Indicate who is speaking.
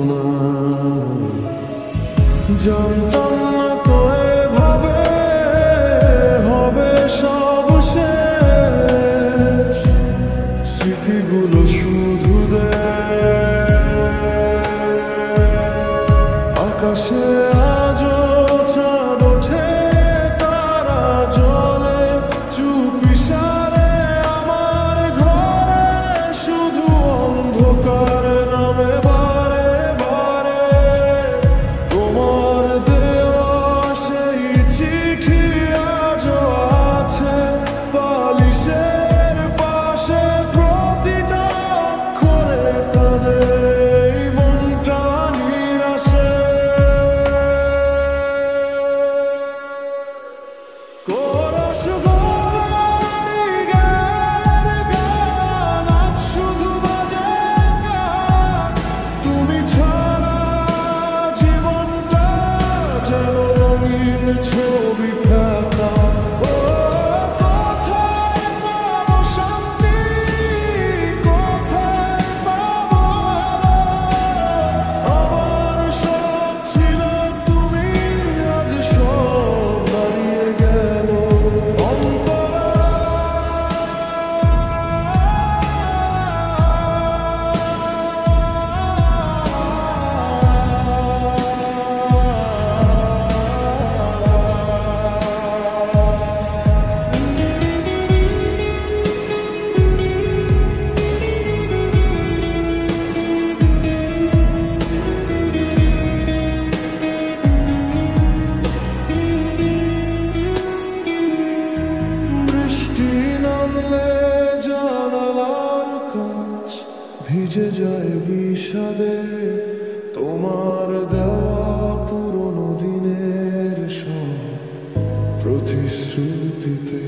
Speaker 1: না, জানতাম না তো এভাবে হবে সব শেষ। স্মৃতিগুলো শুধু আকাশে আজও চাঁদ ওঠে, তারা জ্বলে চুপিসারে আমার ঘরে, শুধু অন্ধকার নামে বারে বারে। তোমার দেওয়া সেই চিঠি আজও আছে বালিশের পাশে, প্রতিটা অক্ষরে কাঁদে এই মনটা নিরাশে। কোরস গোলারি গানের গান আজ শুধু বাজে গান। তুমি ছাড়া জীবনটা যেন রঙিন ছবি ফেলা। কোথায় পাবো শান্তি, কোথায় পাবো আলো? আমার সব ছিল তুমি, আজ সব হারিয়ে গেল অন্তরা। বৃষ্টি নামলে জানালার কাঁচ ভিজে যায় বিষাদে, তোমার দেওয়া পুরনো দিনের সব প্রতিশ্রুতিতে।